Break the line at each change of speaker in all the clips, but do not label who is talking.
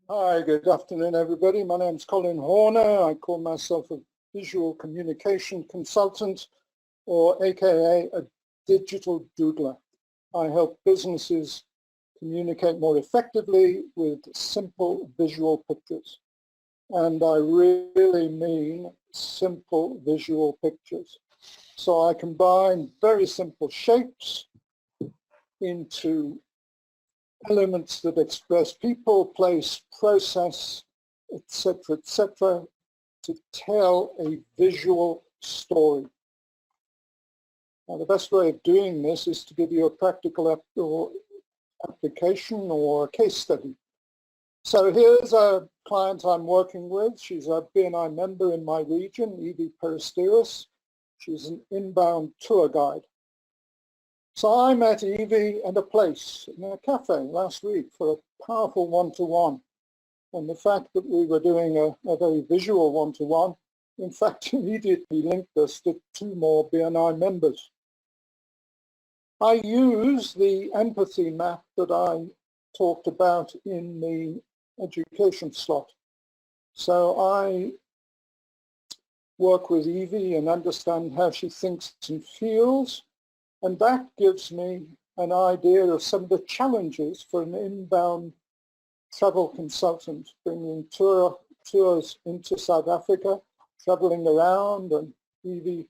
Hi, good afternoon, everybody. My name's Colin Horner. I call myself a visual communication consultant, or AKA a digital doodler. I help businesses communicate more effectively with simple visual pictures. And I really mean simple visual pictures. So I combine very simple shapes into elements that express people, place, process, etc., to tell a visual story. Now, the best way of doing this is to give you a practical application or a case study. So here's a client I'm working with. She's a BNI member in my region, Evie Peristeris. She's an inbound tour guide. So I met Evie at a place in a cafe last week for a powerful one-to-one. And the fact that we were doing a very visual one-to-one, in fact, immediately linked us to 2 more BNI members. I use the empathy map that I talked about in the education slot. So I work with Evie and understand how she thinks and feels. And that gives me an idea of some of the challenges for an inbound travel consultant, bringing tours into South Africa, traveling around, and Evie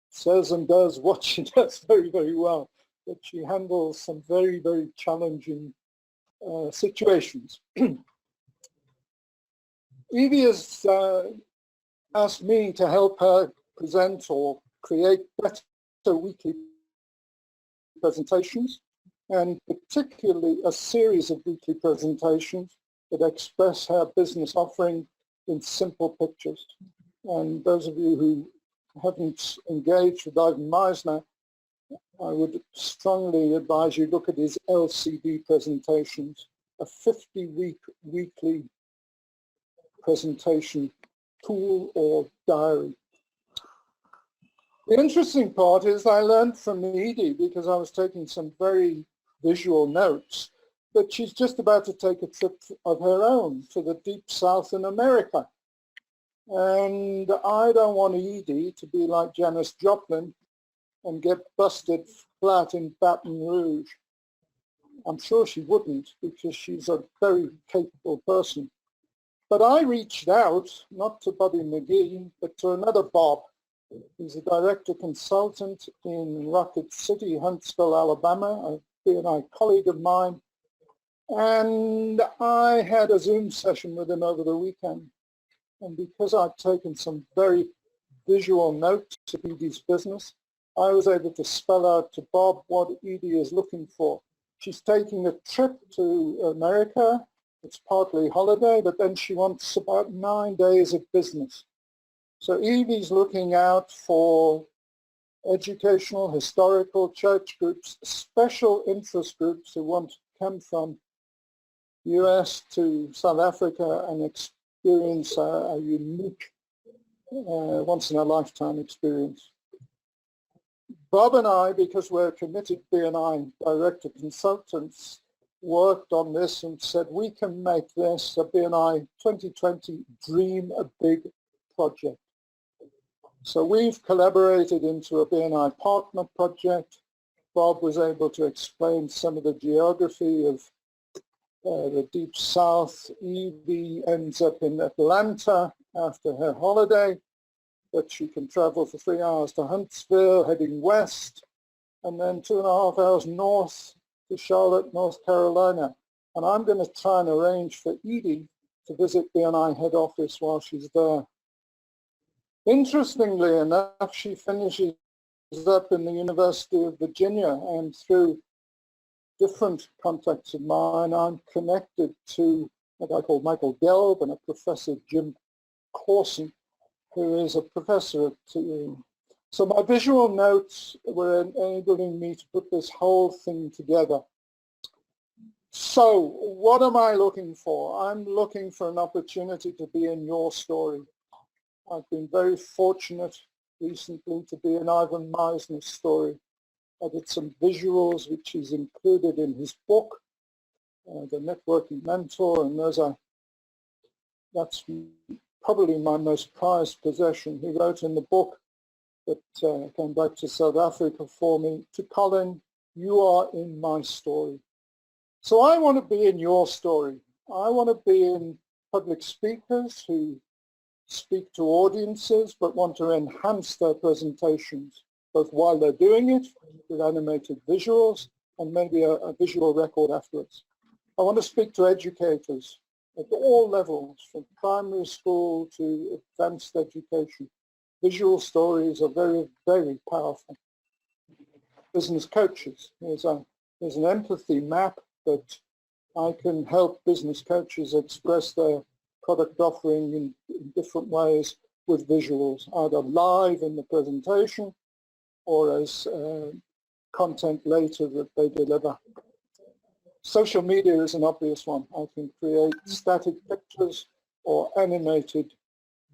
says and does what she does very, very well. But she handles some very, very challenging situations. Evie has asked me to help her present or create better weekly presentations, and particularly a series of weekly presentations that express her business offering in simple pictures. And those of you who haven't engaged with Ivan Meisner, I would strongly advise you look at his LCD presentations, a 50-week weekly presentation tool or diary. The interesting part is I learned from Edie, because I was taking some very visual notes, that she's just about to take a trip of her own to the deep south in America. And I don't want Edie to be like Janis Joplin and get busted flat in Baton Rouge. I'm sure she wouldn't, because she's a very capable person. But I reached out, not to Bobby McGee, but to another Bob. He's a director consultant in Rocket City, Huntsville, Alabama, a BNI colleague of mine. And I had a Zoom session with him over the weekend. And because I'd taken some very visual notes of Edie's business, I was able to spell out to Bob what Edie is looking for. She's taking a trip to America. It's partly holiday, but then she wants about 9 days of business. So Evie's looking out for educational, historical, church groups, special interest groups who want to come from US to South Africa and experience a unique, once-in-a-lifetime experience. Bob and I, because we're committed BNI director consultants, worked on this and said we can make this a BNI 2020 Dream a Big project. So we've collaborated into a BNI partner project. Bob was able to explain some of the geography of the Deep South. Evie ends up in Atlanta after her holiday, but she can travel for 3 hours to Huntsville, heading west, and then 2.5 hours north to Charlotte, North Carolina. And I'm going to try and arrange for Edie to visit BNI head office while she's there. Interestingly enough, she finishes up in the University of Virginia, and through different contacts of mine, I'm connected to a guy called Michael Gelb and a professor, Jim Corson, who is a professor at So my visual notes were enabling me to put this whole thing together. So what am I looking for? I'm looking for an opportunity to be in your story. I've been very fortunate recently to be in Ivan Meisner's story. I did some visuals, which is included in his book, The Networking Mentor, and those are That's probably my most prized possession. He wrote in the book that came back to South Africa for me, to Colin, you are in my story. So I want to be in your story. I want to be in public speakers who speak to audiences but want to enhance their presentations, both while they're doing it with animated visuals and maybe a visual record afterwards. I want to speak to educators at all levels, from primary school to advanced education. Visual stories are very, very powerful. Business coaches, there's an empathy map that I can help business coaches express their product offering in different ways with visuals, either live in the presentation or as content later that they deliver. Social media is an obvious one. I can create static pictures or animated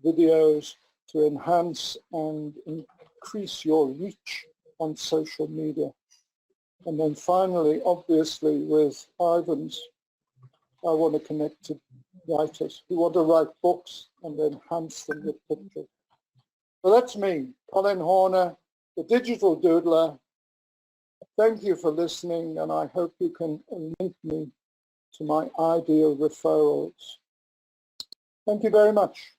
videos to enhance and increase your reach on social media. And then finally, obviously, with Ivan's, I want to connect to writers who want to write books and enhance them with pictures. So that's me, Colin Horner, the digital doodler. Thank you for listening, and I hope you can link me to my ideal referrals. Thank you very much.